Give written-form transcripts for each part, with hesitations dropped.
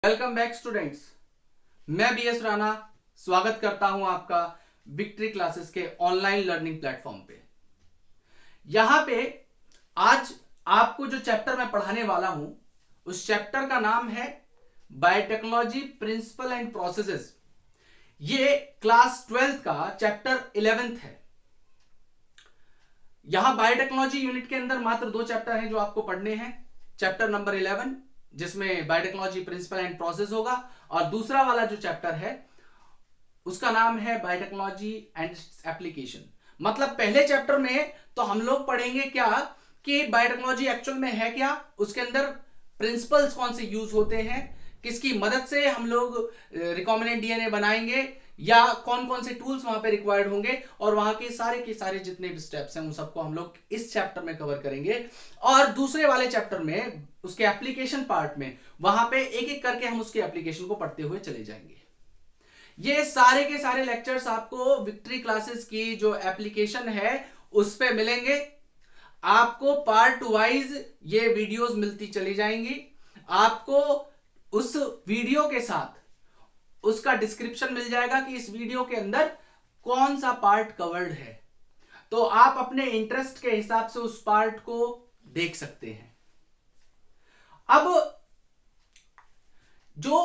Welcome back students. मैं BS Rana स्वागत करता हूं आपका विक्ट्री क्लासेस के ऑनलाइन लर्निंग प्लेटफॉर्म पे। यहां पे आज आपको जो चैप्टर मैं पढ़ाने वाला हूं उस चैप्टर का नाम है बायोटेक्नोलॉजी प्रिंसिपल एंड प्रोसेसेस। ये क्लास 12th का चैप्टर 11th है। यहां बायोटेक्नोलॉजी यूनिट के अंदर मात्र दो चैप्टर हैं जो आपको पढ़ने हैं। चैप्टर नंबर 11 जिसमें बायोटेक्नोलॉजी प्रिंसिपल एंड प्रोसेस होगा, और दूसरा वाला जो चैप्टर है उसका नाम है बायोटेक्नोलॉजी एंड एप्लीकेशन। मतलब पहले चैप्टर में तो हम लोग पढ़ेंगे क्या कि बायोटेक्नोलॉजी एक्चुअल में है क्या, उसके अंदर प्रिंसिपल्स कौन से यूज होते हैं, किसकी मदद से हम लोग रिकॉम्बिनेंट डीएनए बनाएंगे, या कौन कौन से टूल्स वहां पे रिक्वायर्ड होंगे, और वहां के सारे जितने भी स्टेप्स हैं उन सबको हम लोग इस चैप्टर में कवर करेंगे। और दूसरे वाले चैप्टर में उसके एप्लीकेशन पार्ट में वहां पे एक एक करके हम उसके एप्लीकेशन को पढ़ते हुए चले जाएंगे। ये सारे के सारे लेक्चर्स आपको विक्ट्री क्लासेस की जो एप्लीकेशन है उस पे मिलेंगे। आपको पार्ट वाइज ये वीडियोस मिलती चली जाएंगी। आपको उस वीडियो के साथ उसका डिस्क्रिप्शन मिल जाएगा कि इस वीडियो के अंदर कौन सा पार्ट कवर्ड है, तो आप अपने इंटरेस्ट के हिसाब से उस पार्ट को देख सकते हैं। अब जो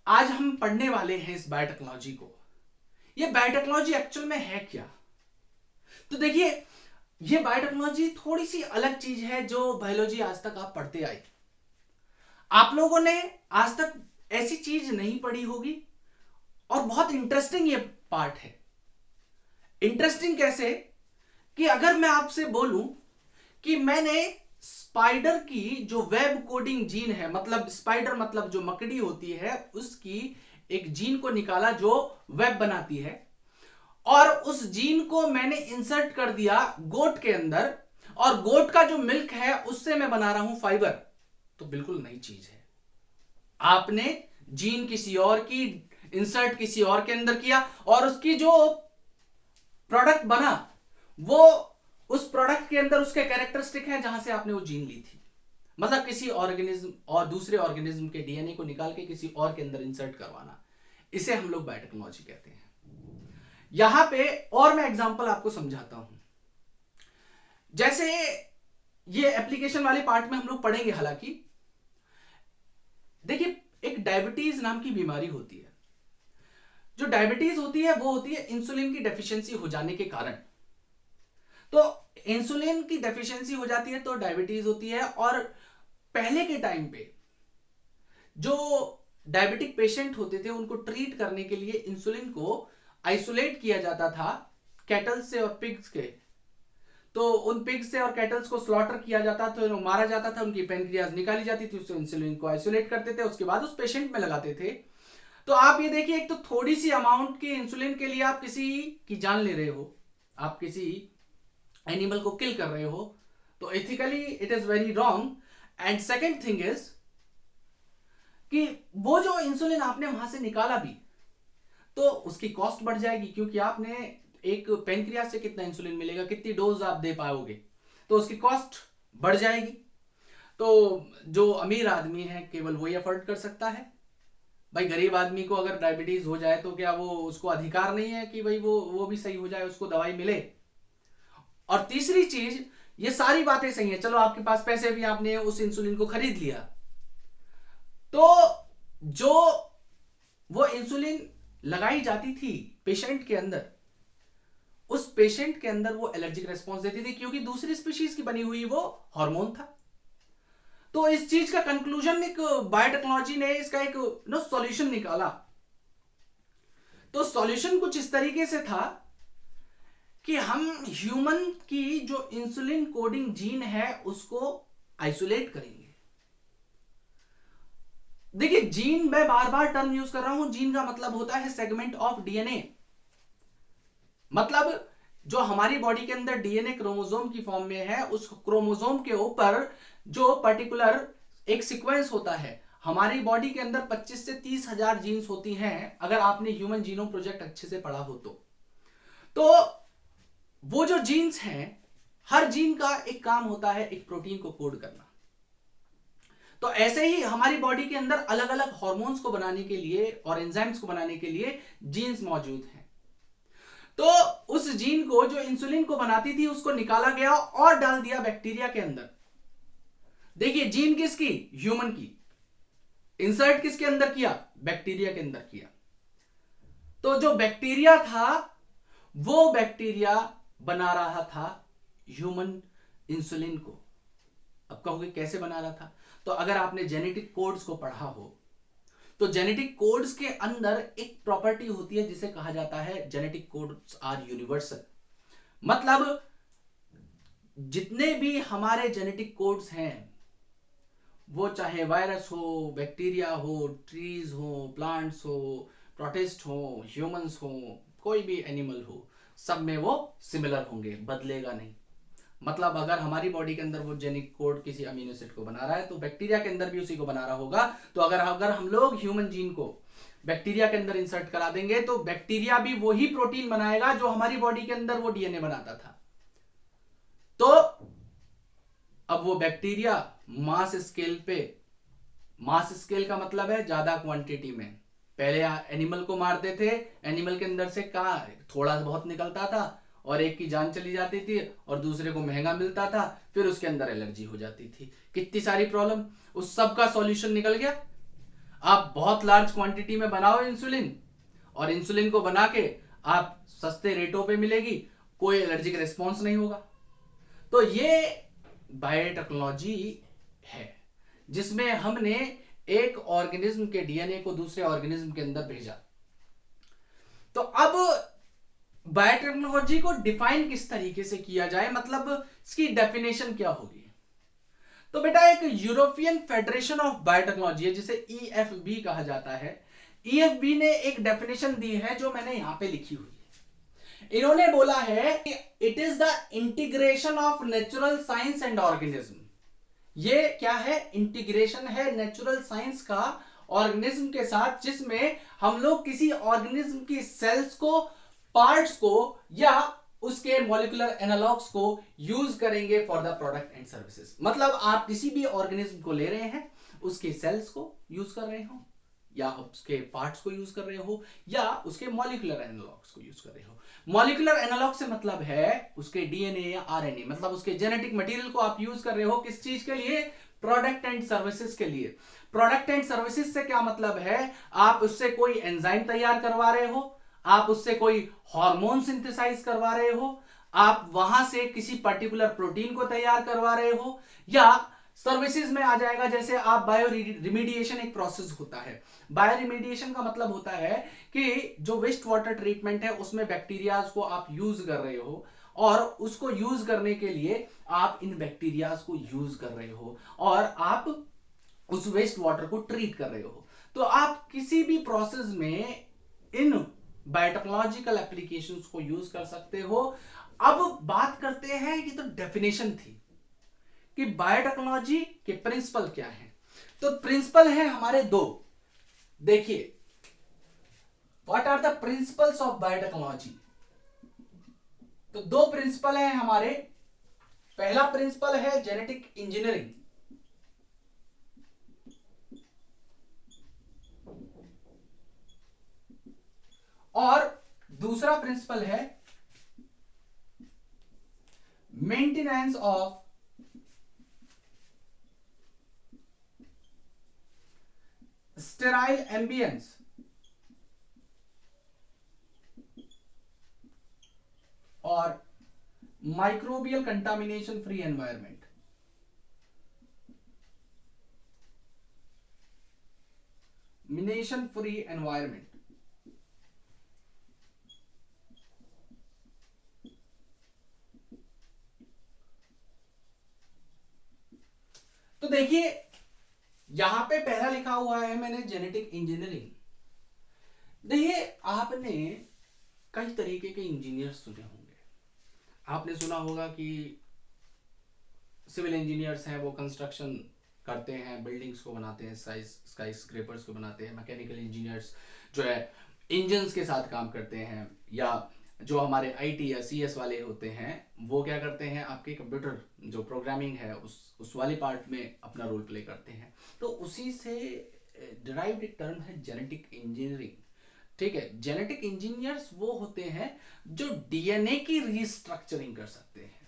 आज हम पढ़ने वाले हैं इस बायोटेक्नोलॉजी को, ये बायोटेक्नोलॉजी एक्चुअल में है क्या? तो देखिए, ये बायोटेक्नोलॉजी थोड़ी सी अलग चीज है जो बायोलॉजी आज तक आप पढ़ते आए। आप लोगों ने आज तक ऐसी चीज नहीं पढ़ी होगी, और बहुत इंटरेस्टिंग ये पार्ट है। इंटरेस्टिंग कैसे कि अगर मैं आपसे बोलूं कि मैंने स्पाइडर की जो वेब कोडिंग जीन है, मतलब स्पाइडर मतलब जो मकड़ी होती है उसकी एक जीन को निकाला जो वेब बनाती है, और उस जीन को मैंने इंसर्ट कर दिया गोट के अंदर, और गोट का जो मिल्क है उससे मैं बना रहा हूं फाइबर, तो बिल्कुल नई चीज है। आपने जीन किसी और की इंसर्ट किसी और के अंदर किया, और उसकी जो प्रोडक्ट बना वो उस प्रोडक्ट के अंदर उसके कैरेक्टरिस्टिक है जहां से आपने वो जीन ली थी। मतलब किसी ऑर्गेनिज्म और दूसरे ऑर्गेनिज्म के डीएनए को निकाल के किसी और के अंदर इंसर्ट करवाना, इसे हम लोग बायोटेक्नोलॉजी कहते हैं। यहां पे और मैं एग्जांपल आपको समझाता हूं। जैसे ये एप्लीकेशन वाले पार्ट में हम लोग पढ़ेंगे, हालांकि देखिए, एक डायबिटीज नाम की बीमारी होती है। जो डायबिटीज होती है वो होती है इंसुलिन की डेफिशिएंसी हो जाने के कारण। तो इंसुलिन की डेफिशिएंसी हो जाती है तो डायबिटीज होती है। और पहले के टाइम पे जो डायबिटिक पेशेंट होते थे उनको ट्रीट करने के लिए इंसुलिन को आइसोलेट किया जाता था कैटल से और पिग्स के। तो उन पिग्स से और कैटल्स को स्लॉटर किया जाता था, तो मारा जाता था, उनकी पेनक्रियाज निकाली जाती थी, उससे इंसुलिन को आइसोलेट करते थे, उसके बाद उस पेशेंट में लगाते थे। तो आप ये देखिए, एक तो थोड़ी सी अमाउंट की इंसुलिन के लिए आप किसी की जान ले रहे हो, आप किसी एनिमल को किल कर रहे हो, तो ethically it is very wrong. And second thing is कि वो जो इंसुलिन आपने वहां से निकाला भी, तो उसकी कॉस्ट बढ़ जाएगी, क्योंकि आपने एक पेनक्रियास से कितना इंसुलिन मिलेगा, कितनी डोज आप दे पाओगे, तो उसकी कॉस्ट बढ़ जाएगी। तो जो अमीर आदमी है केवल वही अफोर्ड कर सकता है। भाई गरीब आदमी को अगर डायबिटीज हो जाए तो क्या वो उसको अधिकार नहीं है कि भाई वो भी सही हो जाए, उसको दवाई मिले? और तीसरी चीज, ये सारी बातें सही है, चलो आपके पास पैसे भी, आपने उस इंसुलिन को खरीद लिया, तो जो वो इंसुलिन लगाई जाती थी पेशेंट के अंदर, उस पेशेंट के अंदर वो एलर्जिक रेस्पॉन्स देती थी, क्योंकि दूसरी स्पीशीज की बनी हुई वो हार्मोन था। तो इस चीज का कंक्लूजन एक बायोटेक्नोलॉजी ने इसका एक सॉल्यूशन निकाला। तो सॉल्यूशन कुछ इस तरीके से था कि हम ह्यूमन की जो इंसुलिन कोडिंग जीन है उसको आइसोलेट करेंगे। देखिए, जीन, मैं बार बार टर्म यूज कर रहा हूं, जीन का मतलब होता है सेगमेंट ऑफ डीएनए। मतलब जो हमारी बॉडी के अंदर डीएनए क्रोमोसोम की फॉर्म में है, उस क्रोमोसोम के ऊपर जो पर्टिकुलर एक सीक्वेंस होता है। हमारी बॉडी के अंदर 25 से 30 हजार जीन्स होती हैं, अगर आपने ह्यूमन जीनोम प्रोजेक्ट अच्छे से पढ़ा हो तो वो जो जीन्स हैं, हर जीन का एक काम होता है एक प्रोटीन को कोड करना। तो ऐसे ही हमारी बॉडी के अंदर अलग अलग हार्मोन्स को बनाने के लिए और एंजाइम्स को बनाने के लिए जीन्स मौजूद हैं। तो उस जीन को जो इंसुलिन को बनाती थी उसको निकाला गया और डाल दिया बैक्टीरिया के अंदर। देखिए जीन किसकी, ह्यूमन की, इंसर्ट किसके अंदर किया, बैक्टीरिया के अंदर किया। तो जो बैक्टीरिया था वो बैक्टीरिया बना रहा था ह्यूमन इंसुलिन को। अब कहोगे कैसे बना रहा था, तो अगर आपने जेनेटिक कोड्स को पढ़ा हो तो जेनेटिक कोड्स के अंदर एक प्रॉपर्टी होती है जिसे कहा जाता है जेनेटिक कोड्स आर यूनिवर्सल। मतलब जितने भी हमारे जेनेटिक कोड्स हैं वो चाहे वायरस हो, बैक्टीरिया हो, ट्रीज हो, प्लांट्स हो, प्रोटिस्ट हो, ह्यूमंस हो, कोई भी एनिमल हो, सब में वो सिमिलर होंगे, बदलेगा नहीं। मतलब अगर हमारी बॉडी के अंदर वो जेनेटिक कोड किसी अमीनो एसिड को बना रहा है तो बैक्टीरिया के अंदर भी उसी को बना रहा होगा। तो अगर हम लोग ह्यूमन जीन को बैक्टीरिया के अंदर इंसर्ट करा देंगे तो बैक्टीरिया भी वही प्रोटीन बनाएगा जो हमारी बॉडी के अंदर वो डीएनए बनाता था। तो अब वो बैक्टीरिया मास स्केल पे, मास स्केल का मतलब है ज्यादा क्वांटिटी में, पहले एनिमल को मारते थे, एनिमल के अंदर से कहा थोड़ा बहुत निकलता था और एक की जान चली जाती थी और दूसरे को महंगा मिलता था, फिर उसके अंदर एलर्जी हो जाती थी, कितनी सारी प्रॉब्लम, उस सब का सॉल्यूशन निकल गया। आप बहुत लार्ज क्वांटिटी में बनाओ इंसुलिन और इंसुलिन को बना के आप सस्ते रेटों पे मिलेगी, कोई एलर्जिक रिस्पॉन्स नहीं होगा। तो ये बायोटेक्नोलॉजी है जिसमें हमने एक ऑर्गेनिज्म के डीएनए को दूसरे ऑर्गेनिज्म के अंदर भेजा। तो अब बायोटेक्नोलॉजी को डिफाइन किस तरीके से किया जाए, मतलब इसकी डेफिनेशन क्या होगी। तो बेटा एक यूरोपियन फेडरेशन ऑफ बायोटेक्नोलॉजी है जिसे ईएफबी कहा जाता है। ईएफबी ने एक डेफिनेशन दी है जो मैंने यहां पे लिखी हुई है। इन्होंने बोला है कि it is the integration of natural science and organism. ये क्या है, इंटीग्रेशन है नेचुरल साइंस का ऑर्गेनिज्म के साथ, जिसमें हम लोग किसी ऑर्गेनिज्म की सेल्स को, पार्ट्स को या उसके मॉलिक्यूलर एनालॉग्स को यूज करेंगे for the product and services. मतलब आप किसी भी ऑर्गेनिज्म को ले रहे हैं, उसके सेल्स को यूज कर रहे हो या उसके पार्ट्स को यूज कर रहे हो या उसके मॉलिक्यूलर एनालॉग्स को यूज कर रहे हो। मॉलिक्यूलर एनालॉग से मतलब है उसके डीएनए या आरएनए, मतलब उसके जेनेटिक मटेरियल को आप यूज कर रहे हो किस चीज के लिए, प्रोडक्ट एंड सर्विसेज के लिए। प्रोडक्ट एंड सर्विसेज से क्या मतलब है, आप उससे कोई एंजाइम तैयार करवा रहे हो, आप उससे कोई हार्मोन सिंथेसाइज करवा रहे हो, आप वहां से किसी पर्टिकुलर प्रोटीन को तैयार करवा रहे हो, या सर्विसेज में आ जाएगा जैसे आप बायो रिमीडिएशन एक प्रोसेस होता है। बायो रिमीडिएशन का मतलब होता है कि जो वेस्ट वाटर ट्रीटमेंट है उसमें बैक्टीरियाज को आप यूज कर रहे हो और उसको यूज करने के लिए आप इन बैक्टीरियाज को यूज कर रहे हो और आप उस वेस्ट वाटर को ट्रीट कर रहे हो। तो आप किसी भी प्रोसेस में इन बायोटेक्नोलॉजिकल एप्लीकेशंस को यूज कर सकते हो। अब बात करते हैं, ये तो डेफिनेशन थी कि बायोटेक्नोलॉजी के प्रिंसिपल क्या है। तो प्रिंसिपल है हमारे दो, देखिए what are the principles of biotechnology. तो दो प्रिंसिपल है हमारे। पहला प्रिंसिपल है जेनेटिक इंजीनियरिंग, और दूसरा प्रिंसिपल है मेंटेनेंस ऑफ स्टेराइल एम्बियंस और माइक्रोबियल कंटामिनेशन फ्री एनवायरनमेंट। मिनेशन फ्री एनवायरनमेंट। तो देखिए यहां पे पहला लिखा हुआ है मैंने जेनेटिक इंजीनियरिंग। देखिए आपने कई तरीके के इंजीनियर्स सुने होंगे। आपने सुना होगा कि सिविल इंजीनियर्स हैं, वो कंस्ट्रक्शन करते हैं, बिल्डिंग्स को बनाते हैं, स्काई स्क्रेपर्स को बनाते हैं। मैकेनिकल इंजीनियर्स जो है इंजन्स के साथ काम करते हैं, या जो हमारे आईटी या सीएस वाले होते हैं वो क्या करते हैं, आपके कंप्यूटर जो प्रोग्रामिंग है उस वाले पार्ट में अपना रोल प्ले करते हैं। तो उसी से डिराइव्ड एक टर्म है जेनेटिक इंजीनियरिंग। ठीक है, जेनेटिक इंजीनियर्स वो होते हैं जो डीएनए की रीस्ट्रक्चरिंग कर सकते हैं।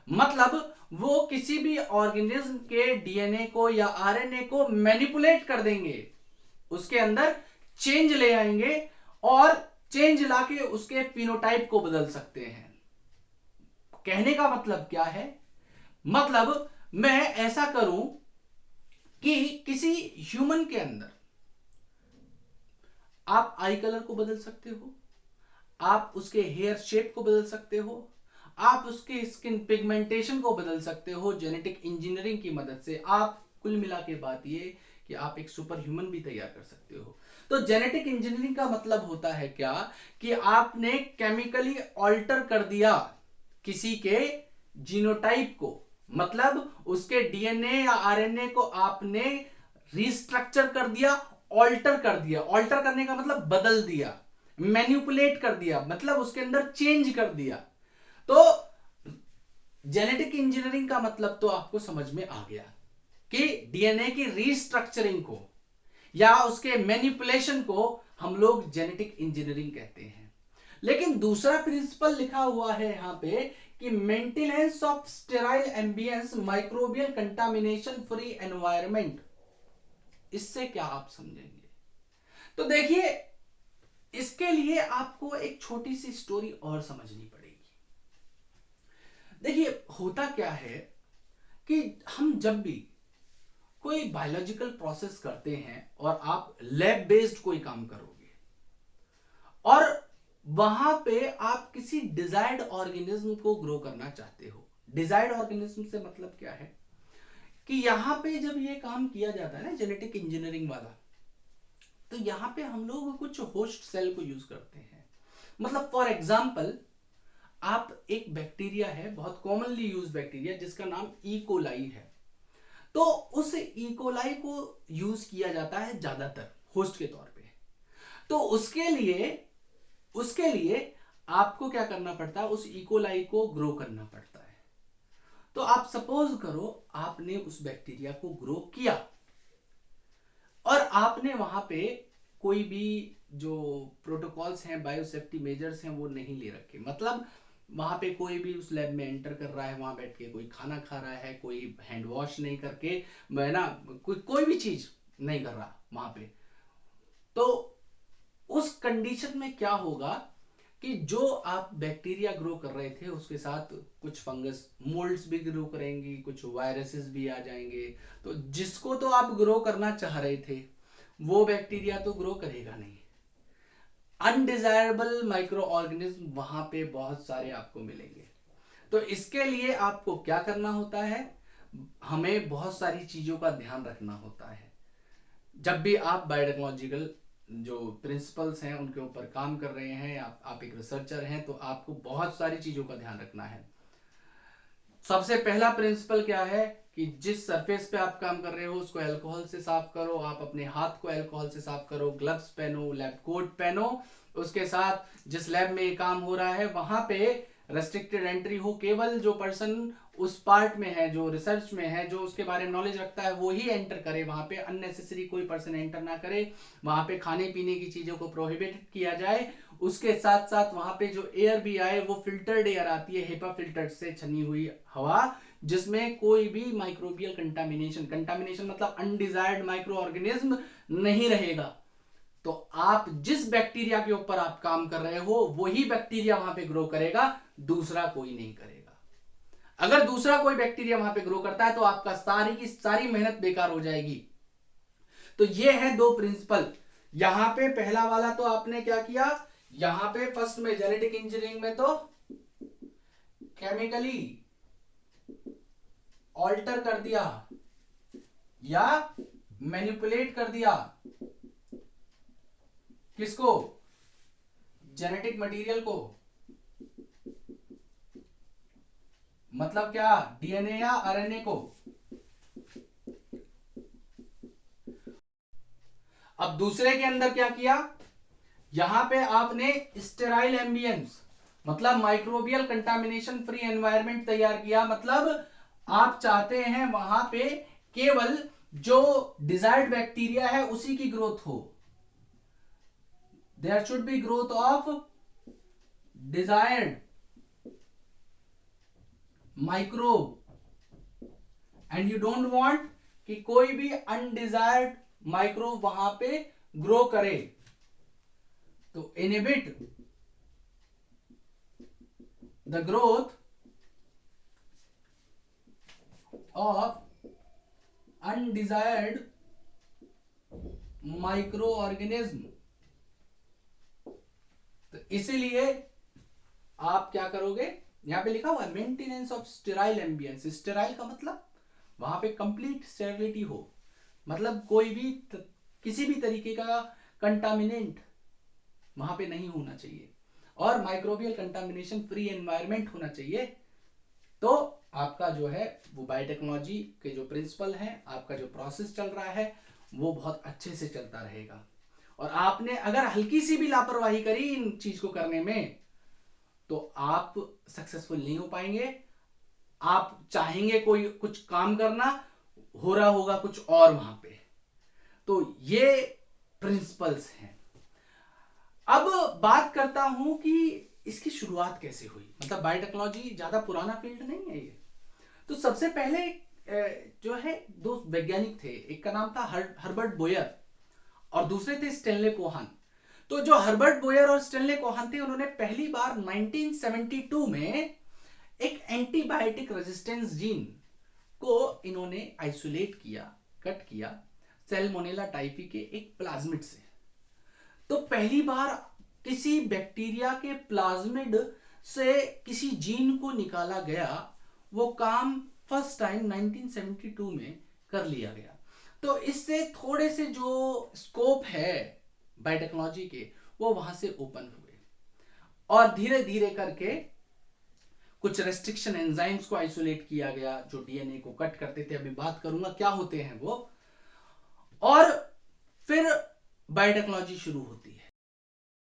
मतलब वो किसी भी ऑर्गेनिज्म के डीएनए को या आरएनए को मैनिपुलेट कर देंगे, उसके अंदर चेंज ले आएंगे और चेंज लाके उसके फिनोटाइप को बदल सकते हैं। कहने का मतलब क्या है, मतलब मैं ऐसा करूं कि किसी ह्यूमन के अंदर आप आई कलर को बदल सकते हो, आप उसके हेयर शेप को बदल सकते हो, आप उसके स्किन पिगमेंटेशन को बदल सकते हो जेनेटिक इंजीनियरिंग की मदद से। आप कुल मिला के बात ये कि आप एक सुपर ह्यूमन भी तैयार कर सकते हो। तो जेनेटिक इंजीनियरिंग का मतलब होता है क्या, कि आपने केमिकली ऑल्टर कर दिया किसी के जीनोटाइप को, मतलब उसके डीएनए या आरएनए को आपने रिस्ट्रक्चर कर दिया, ऑल्टर कर दिया। ऑल्टर करने का मतलब बदल दिया, मैनिपुलेट कर दिया, मतलब उसके अंदर चेंज कर दिया। तो जेनेटिक इंजीनियरिंग का मतलब तो आपको समझ में आ गया कि डीएनए की रीस्ट्रक्चरिंग को या उसके मैनिपुलेशन को हम लोग जेनेटिक इंजीनियरिंग कहते हैं। लेकिन दूसरा प्रिंसिपल लिखा हुआ है यहां पे कि maintenance of sterile ambience, microbial contamination free environment. इससे क्या आप समझेंगे? तो देखिए, इसके लिए आपको एक छोटी सी स्टोरी और समझनी पड़ेगी। देखिए, होता क्या है कि हम जब भी कोई बायोलॉजिकल प्रोसेस करते हैं और आप लैब बेस्ड कोई काम करोगे और वहां पे आप किसी डिजायर्ड ऑर्गेनिज्म को ग्रो करना चाहते हो। डिजायर्ड ऑर्गेनिज्म से मतलब क्या है कि यहां पे जब ये काम किया जाता है ना जेनेटिक इंजीनियरिंग वाला, तो यहां पे हम लोग कुछ होस्ट सेल को यूज करते हैं। मतलब फॉर एग्जांपल, आप एक बैक्टीरिया है, बहुत कॉमनली यूज बैक्टीरिया जिसका नाम इकोलाई है, तो उस इकोलाई को यूज किया जाता है ज्यादातर होस्ट के तौर पे। तो उसके लिए आपको क्या करना पड़ता है, उस इकोलाई को ग्रो करना पड़ता है। तो आप सपोज करो आपने उस बैक्टीरिया को ग्रो किया और आपने वहां पे कोई भी जो प्रोटोकॉल्स हैं, बायोसेफ्टी मेजर्स हैं, वो नहीं ले रखे। मतलब वहां पे कोई भी उस लैब में एंटर कर रहा है, वहां बैठ के कोई खाना खा रहा है, कोई हैंड वॉश नहीं करके, मैं ना कोई भी चीज नहीं कर रहा वहां पे। तो उस कंडीशन में क्या होगा कि जो आप बैक्टीरिया ग्रो कर रहे थे उसके साथ कुछ फंगस मोल्ड्स भी ग्रो करेंगी, कुछ वायरसेस भी आ जाएंगे। तो जिसको तो आप ग्रो करना चाह रहे थे वो बैक्टीरिया तो ग्रो करेगा नहीं। अनडिजायरेबल माइक्रो ऑर्गेनिज्म वहां पे बहुत सारे आपको मिलेंगे। तो इसके लिए आपको क्या करना होता है, हमें बहुत सारी चीजों का ध्यान रखना होता है। जब भी आप बायोटेक्नोलॉजिकल जो प्रिंसिपल्स हैं उनके ऊपर काम कर रहे हैं, आप एक रिसर्चर हैं, तो आपको बहुत सारी चीजों का ध्यान रखना है। सबसे पहला प्रिंसिपल क्या है कि जिस सरफेस पे आप काम कर रहे हो उसको अल्कोहल से साफ करो, आप अपने हाथ को अल्कोहल से साफ करो, ग्लव्स पहनो, लैब कोट पहनो। उसके साथ जिस लैब में काम हो रहा है वहां पे रेस्ट्रिक्टेड एंट्री हो, केवल जो पर्सन उस पार्ट में है, जो रिसर्च में है, जो उसके बारे में नॉलेज रखता है, वो ही एंटर करे वहां पे। अननेसेसरी कोई पर्सन एंटर ना करे। वहां पे खाने पीने की चीजों को प्रोहिबिट किया जाए। उसके साथ साथ वहां पे जो एयर भी आए वो फिल्टर्ड एयर आती है, हेपा फिल्टर से छनी हुई हवा, जिसमें कोई भी माइक्रोबियल कंटामिनेशन मतलब अनडिजायर्ड माइक्रो ऑर्गेनिज्म नहीं रहेगा। तो आप जिस बैक्टीरिया के ऊपर आप काम कर रहे हो वही बैक्टीरिया वहां पे ग्रो करेगा, दूसरा कोई नहीं करेगा। अगर दूसरा कोई बैक्टीरिया वहां पे ग्रो करता है तो आपका सारी की सारी मेहनत बेकार हो जाएगी। तो ये है दो प्रिंसिपल। यहां पे पहला वाला तो आपने क्या किया, यहां पे फर्स्ट में जेनेटिक इंजीनियरिंग में तो केमिकली ऑल्टर कर दिया या मैनिपुलेट कर दिया, किसको, जेनेटिक मटेरियल को। मतलब क्या, डीएनए या आरएनए को। अब दूसरे के अंदर क्या किया, यहां पे आपने स्टेराइल एम्बियंस मतलब माइक्रोबियल कंटामिनेशन फ्री एनवायरनमेंट तैयार किया। मतलब आप चाहते हैं वहां पे केवल जो डिजायर्ड बैक्टीरिया है उसी की ग्रोथ हो। There should be growth of desired microbe and you don't want कि कोई भी अनडिजायर्ड माइक्रोब वहां पे ग्रो करे। तो inhibit the growth of undesired micro organism. तो इसीलिए आप क्या करोगे, यहां पे लिखा हुआ है maintenance of sterile ambience. Sterile का मतलब वहां पे कंप्लीट स्टेरिलिटी हो, मतलब कोई भी किसी भी तरीके का कंटामिनेंट वहां पे नहीं होना चाहिए और माइक्रोबियल कंटामिनेशन फ्री एनवायरनमेंट होना चाहिए। तो आपका जो है वो बायोटेक्नोलॉजी के जो प्रिंसिपल है, आपका जो प्रोसेस चल रहा है वो बहुत अच्छे से चलता रहेगा। और आपने अगर हल्की सी भी लापरवाही करी इन चीज को करने में तो आप सक्सेसफुल नहीं हो पाएंगे। आप चाहेंगे कोई कुछ काम करना, हो रहा होगा कुछ और वहां पे। तो ये प्रिंसिपल्स हैं। अब बात करता हूं कि इसकी शुरुआत कैसे हुई। मतलब बायोटेक्नोलॉजी ज्यादा पुराना फील्ड नहीं है ये। तो सबसे पहले जो है दो वैज्ञानिक थे, एक का नाम था हर्बर्ट बोयर और दूसरे थे स्टेनले कोहान। तो जो हर्बर्ट बोयर और स्टेनले कोहान थे उन्होंने पहली बार 1972 में एक एंटीबायोटिक रेजिस्टेंस जीन को इन्होंने आइसोलेट किया, कट किया सैल्मोनेला टाइफी के एक प्लाज्मिड से। तो पहली बार किसी बैक्टीरिया के प्लाज्मिड से किसी जीन को निकाला गया। वो काम फर्स्ट टाइम 1972 में कर लिया गया। तो इससे थोड़े से जो स्कोप है बायोटेक्नोलॉजी के वो वहां से ओपन हुए और धीरे धीरे करके कुछ रेस्ट्रिक्शन एंजाइम्स को आइसोलेट किया गया जो डीएनए को कट करते थे। अभी बात करूंगा क्या होते हैं वो। और फिर बायोटेक्नोलॉजी शुरू होती है।